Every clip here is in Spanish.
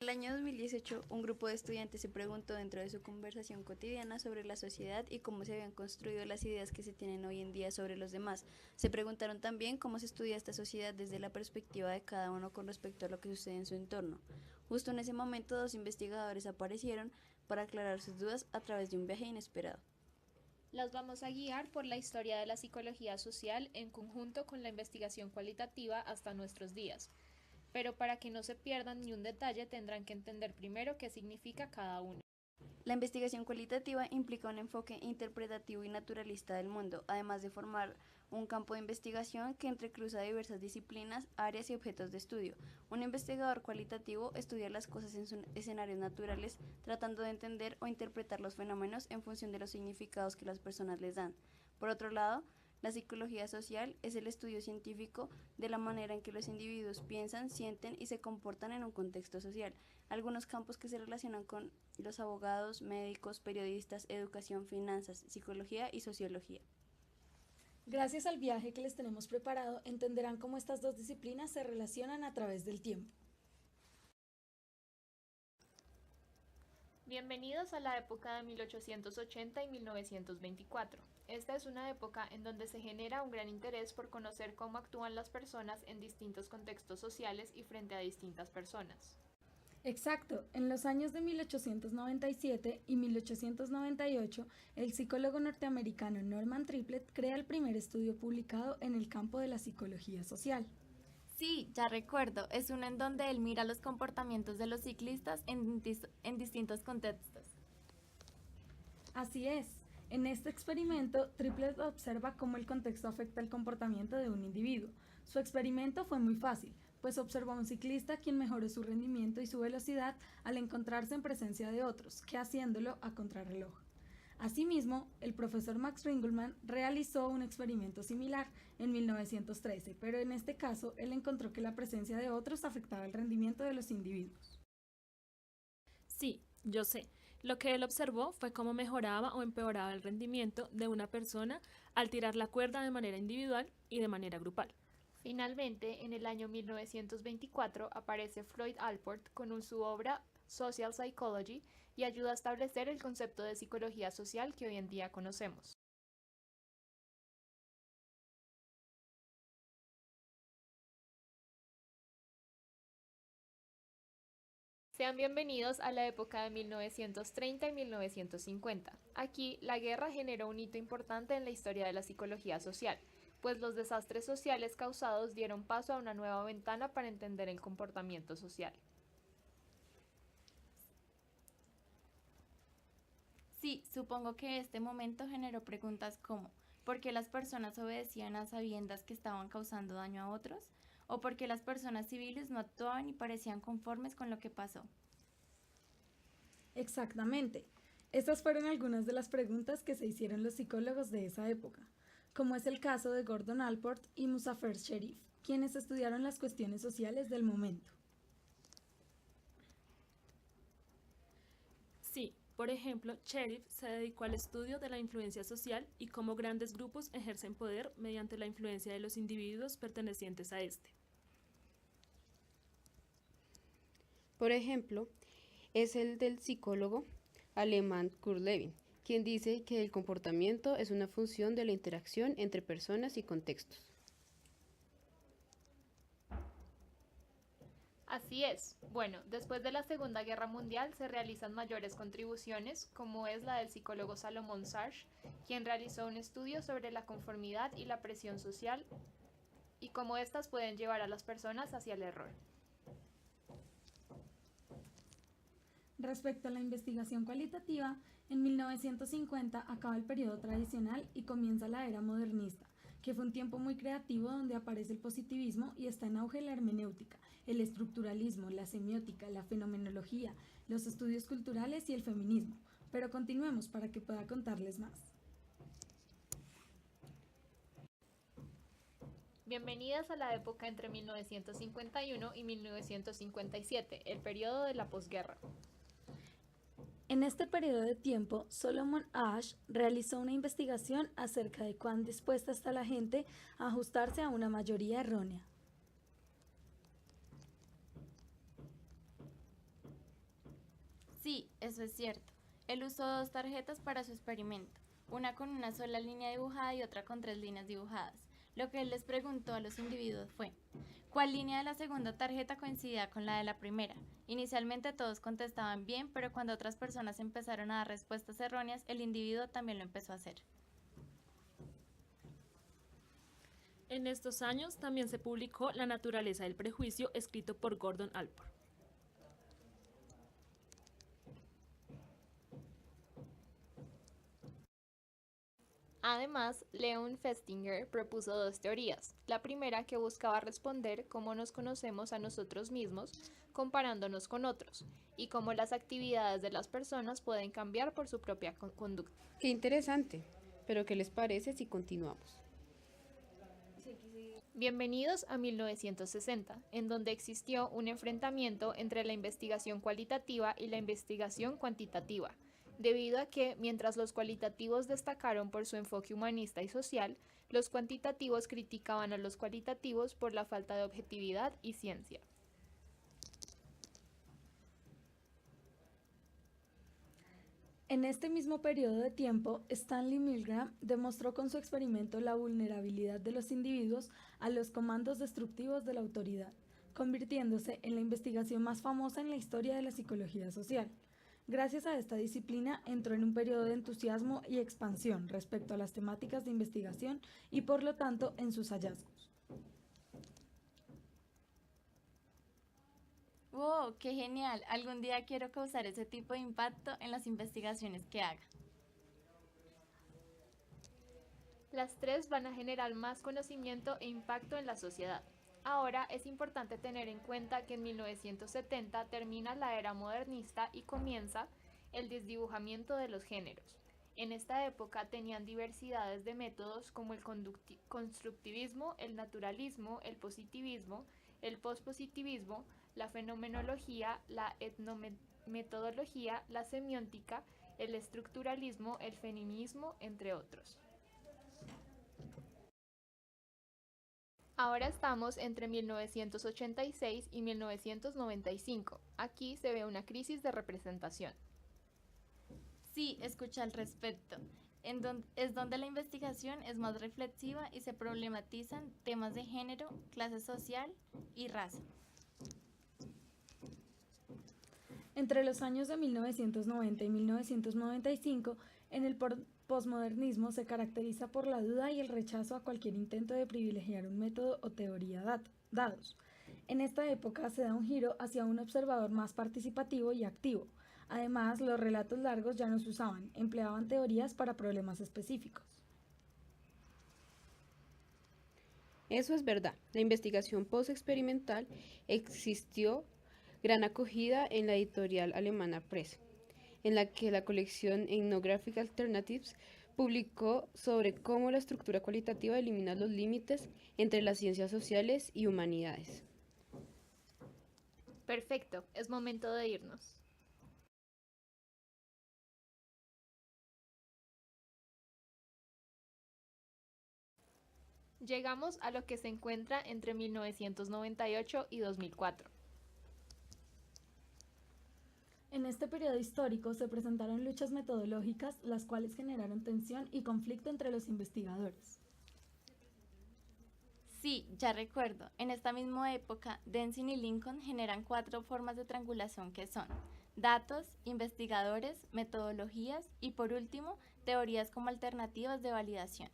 En el año 2018, un grupo de estudiantes se preguntó dentro de su conversación cotidiana sobre la sociedad y cómo se habían construido las ideas que se tienen hoy en día sobre los demás. Se preguntaron también cómo se estudia esta sociedad desde la perspectiva de cada uno con respecto a lo que sucede en su entorno. Justo en ese momento, dos investigadores aparecieron para aclarar sus dudas a través de un viaje inesperado. Las vamos a guiar por la historia de la psicología social en conjunto con la investigación cualitativa hasta nuestros días. Pero para que no se pierdan ni un detalle tendrán que entender primero qué significa cada uno. La investigación cualitativa implica un enfoque interpretativo y naturalista del mundo, además de formar un campo de investigación que entrecruza diversas disciplinas, áreas y objetos de estudio. Un investigador cualitativo estudia las cosas en sus escenarios naturales, tratando de entender o interpretar los fenómenos en función de los significados que las personas les dan. Por otro lado, la psicología social es el estudio científico de la manera en que los individuos piensan, sienten y se comportan en un contexto social. Algunos campos que se relacionan con los abogados, médicos, periodistas, educación, finanzas, psicología y sociología. Gracias al viaje que les tenemos preparado, entenderán cómo estas dos disciplinas se relacionan a través del tiempo. Bienvenidos a la época de 1880 y 1924. Esta es una época en donde se genera un gran interés por conocer cómo actúan las personas en distintos contextos sociales y frente a distintas personas. Exacto, en los años de 1897 y 1898, el psicólogo norteamericano Norman Triplett crea el primer estudio publicado en el campo de la psicología social. Sí, ya recuerdo, es uno en donde él mira los comportamientos de los ciclistas en distintos contextos. Así es, en este experimento, Triplett observa cómo el contexto afecta el comportamiento de un individuo. Su experimento fue muy fácil, pues observó a un ciclista quien mejoró su rendimiento y su velocidad al encontrarse en presencia de otros, que haciéndolo a contrarreloj. Asimismo, el profesor Max Ringelmann realizó un experimento similar en 1913, pero en este caso él encontró que la presencia de otros afectaba el rendimiento de los individuos. Sí, yo sé. Lo que él observó fue cómo mejoraba o empeoraba el rendimiento de una persona al tirar la cuerda de manera individual y de manera grupal. Finalmente, en el año 1924 aparece Floyd Allport con su obra Social Psychology y ayuda a establecer el concepto de psicología social que hoy en día conocemos. Sean bienvenidos a la época de 1930 y 1950. Aquí, la guerra generó un hito importante en la historia de la psicología social, pues los desastres sociales causados dieron paso a una nueva ventana para entender el comportamiento social. Sí, supongo que este momento generó preguntas como ¿por qué las personas obedecían a sabiendas que estaban causando daño a otros? ¿O por qué las personas civiles no actuaban y parecían conformes con lo que pasó? Exactamente. Estas fueron algunas de las preguntas que se hicieron los psicólogos de esa época, como es el caso de Gordon Allport y Muzaffer Sherif, quienes estudiaron las cuestiones sociales del momento. Sí, por ejemplo, Sheriff se dedicó al estudio de la influencia social y cómo grandes grupos ejercen poder mediante la influencia de los individuos pertenecientes a este. Por ejemplo, es el del psicólogo alemán Kurt Lewin, quien dice que el comportamiento es una función de la interacción entre personas y contextos. Así es. Bueno, después de la Segunda Guerra Mundial se realizan mayores contribuciones, como es la del psicólogo Salomón Sarsch, quien realizó un estudio sobre la conformidad y la presión social y cómo éstas pueden llevar a las personas hacia el error. Respecto a la investigación cualitativa, en 1950 acaba el periodo tradicional y comienza la era modernista, que fue un tiempo muy creativo donde aparece el positivismo y está en auge la hermenéutica, el estructuralismo, la semiótica, la fenomenología, los estudios culturales y el feminismo. Pero continuemos para que pueda contarles más. Bienvenidas a la época entre 1951 y 1957, el periodo de la posguerra. En este periodo de tiempo, Solomon Asch realizó una investigación acerca de cuán dispuesta está la gente a ajustarse a una mayoría errónea. Sí, eso es cierto. Él usó dos tarjetas para su experimento, una con una sola línea dibujada y otra con tres líneas dibujadas. Lo que él les preguntó a los individuos fue, ¿cuál línea de la segunda tarjeta coincidía con la de la primera? Inicialmente todos contestaban bien, pero cuando otras personas empezaron a dar respuestas erróneas, el individuo también lo empezó a hacer. En estos años también se publicó La naturaleza del prejuicio, escrito por Gordon Allport. Además, Leon Festinger propuso dos teorías. La primera, que buscaba responder cómo nos conocemos a nosotros mismos comparándonos con otros y cómo las actividades de las personas pueden cambiar por su propia conducta. Qué interesante, pero ¿qué les parece si continuamos? Bienvenidos a 1960, en donde existió un enfrentamiento entre la investigación cualitativa y la investigación cuantitativa, debido a que, mientras los cualitativos destacaron por su enfoque humanista y social, los cuantitativos criticaban a los cualitativos por la falta de objetividad y ciencia. En este mismo periodo de tiempo, Stanley Milgram demostró con su experimento la vulnerabilidad de los individuos a los comandos destructivos de la autoridad, convirtiéndose en la investigación más famosa en la historia de la psicología social. Gracias a esta disciplina entró en un periodo de entusiasmo y expansión respecto a las temáticas de investigación y por lo tanto en sus hallazgos. ¡Wow! ¡Qué genial! Algún día quiero causar ese tipo de impacto en las investigaciones que haga. Las tres van a generar más conocimiento e impacto en la sociedad. Ahora es importante tener en cuenta que en 1970 termina la era modernista y comienza el desdibujamiento de los géneros. En esta época tenían diversidades de métodos como el constructivismo, el naturalismo, el positivismo, el pospositivismo, la fenomenología, la etnometodología, la semiótica, el estructuralismo, el feminismo, entre otros. Ahora estamos entre 1986 y 1995. Aquí se ve una crisis de representación. Sí, escuché al respecto. Es donde la investigación es más reflexiva y se problematizan temas de género, clase social y raza. Entre los años de 1990 y 1995, en el posmodernismo se caracteriza por la duda y el rechazo a cualquier intento de privilegiar un método o teoría dados. En esta época se da un giro hacia un observador más participativo y activo. Además, los relatos largos ya no se usaban, empleaban teorías para problemas específicos. Eso es verdad. La investigación post-experimental existió gran acogida en la editorial alemana Press, en la que la colección Ethnographic Alternatives publicó sobre cómo la estructura cualitativa elimina los límites entre las ciencias sociales y humanidades. Perfecto, es momento de irnos. Llegamos a lo que se encuentra entre 1998 y 2004. En este periodo histórico se presentaron luchas metodológicas, las cuales generaron tensión y conflicto entre los investigadores. Sí, ya recuerdo. En esta misma época, Denzin y Lincoln generan 4 formas de triangulación que son datos, investigadores, metodologías y por último, teorías como alternativas de validación.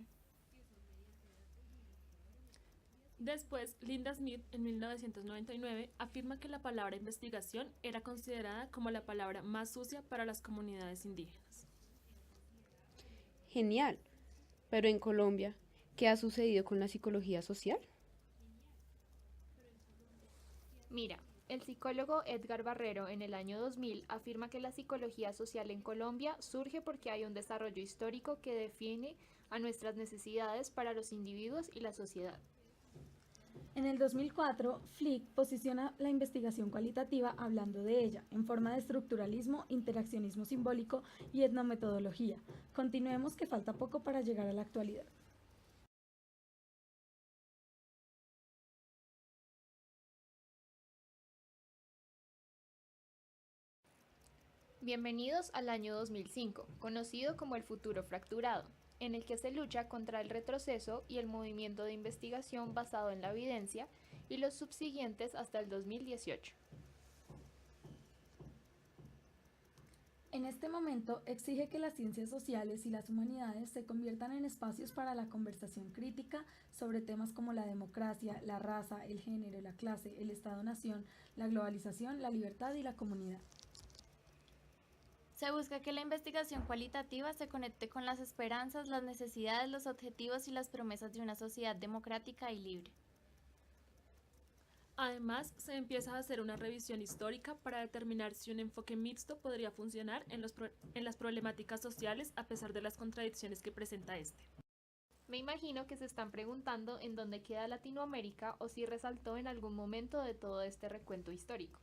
Después, Linda Smith, en 1999, afirma que la palabra investigación era considerada como la palabra más sucia para las comunidades indígenas. Genial. Pero en Colombia, ¿qué ha sucedido con la psicología social? Mira, el psicólogo Edgar Barrero en el año 2000 afirma que la psicología social en Colombia surge porque hay un desarrollo histórico que define a nuestras necesidades para los individuos y la sociedad. En el 2004, Flick posiciona la investigación cualitativa hablando de ella, en forma de estructuralismo, interaccionismo simbólico y etnometodología. Continuemos que falta poco para llegar a la actualidad. Bienvenidos al año 2005, conocido como el futuro fracturado, en el que se lucha contra el retroceso y el movimiento de investigación basado en la evidencia y los subsiguientes hasta el 2018. En este momento exige que las ciencias sociales y las humanidades se conviertan en espacios para la conversación crítica sobre temas como la democracia, la raza, el género, la clase, el Estado-nación, la globalización, la libertad y la comunidad. Se busca que la investigación cualitativa se conecte con las esperanzas, las necesidades, los objetivos y las promesas de una sociedad democrática y libre. Además, se empieza a hacer una revisión histórica para determinar si un enfoque mixto podría funcionar en las problemáticas sociales a pesar de las contradicciones que presenta este. Me imagino que se están preguntando en dónde queda Latinoamérica o si resaltó en algún momento de todo este recuento histórico.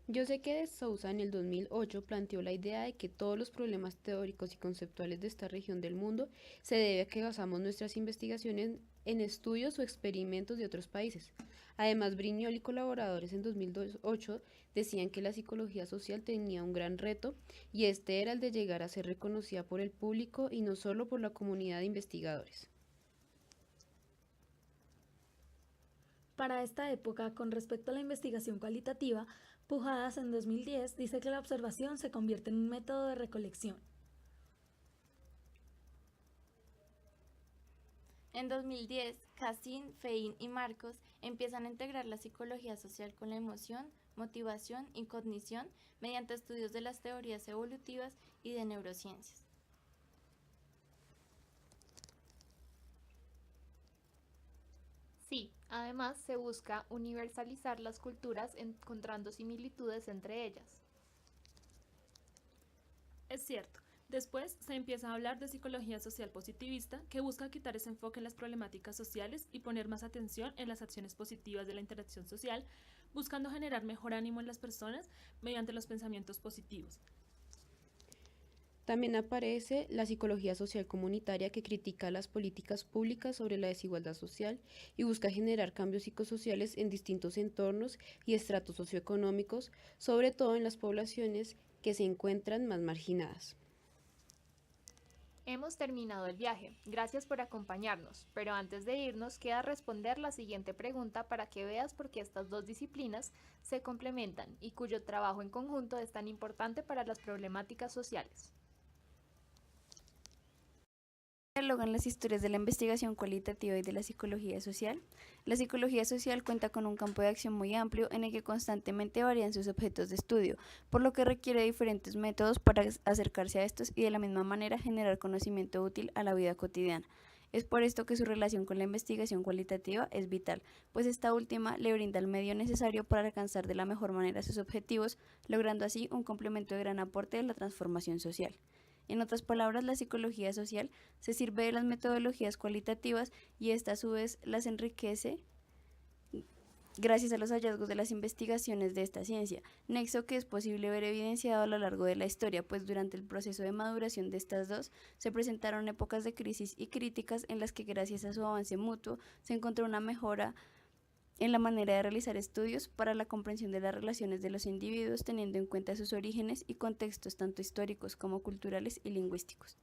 Yo sé que de Sousa en el 2008 planteó la idea de que todos los problemas teóricos y conceptuales de esta región del mundo se debe a que basamos nuestras investigaciones en estudios o experimentos de otros países. Además, Brignol y colaboradores en 2008 decían que la psicología social tenía un gran reto y este era el de llegar a ser reconocida por el público y no solo por la comunidad de investigadores. Para esta época, con respecto a la investigación cualitativa, Pujadas en 2010 dice que la observación se convierte en un método de recolección. En 2010, Cassin, Fein y Marcos empiezan a integrar la psicología social con la emoción, motivación y cognición mediante estudios de las teorías evolutivas y de neurociencias. Sí, además se busca universalizar las culturas encontrando similitudes entre ellas. Es cierto, después se empieza a hablar de psicología social positivista que busca quitar ese enfoque en las problemáticas sociales y poner más atención en las acciones positivas de la interacción social, buscando generar mejor ánimo en las personas mediante los pensamientos positivos. También aparece la psicología social comunitaria que critica las políticas públicas sobre la desigualdad social y busca generar cambios psicosociales en distintos entornos y estratos socioeconómicos, sobre todo en las poblaciones que se encuentran más marginadas. Hemos terminado el viaje, gracias por acompañarnos, pero antes de irnos queda responder la siguiente pregunta para que veas por qué estas dos disciplinas se complementan y cuyo trabajo en conjunto es tan importante para las problemáticas sociales. Dialogan las historias de la investigación cualitativa y de la psicología social. La psicología social cuenta con un campo de acción muy amplio en el que constantemente varían sus objetos de estudio, por lo que requiere diferentes métodos para acercarse a estos y de la misma manera generar conocimiento útil a la vida cotidiana. Es por esto que su relación con la investigación cualitativa es vital, pues esta última le brinda el medio necesario para alcanzar de la mejor manera sus objetivos, logrando así un complemento de gran aporte de la transformación social. En otras palabras, la psicología social se sirve de las metodologías cualitativas y esta a su vez las enriquece gracias a los hallazgos de las investigaciones de esta ciencia, nexo que es posible ver evidenciado a lo largo de la historia, pues durante el proceso de maduración de estas dos se presentaron épocas de crisis y críticas en las que gracias a su avance mutuo se encontró una mejora en la manera de realizar estudios para la comprensión de las relaciones de los individuos teniendo en cuenta sus orígenes y contextos tanto históricos como culturales y lingüísticos.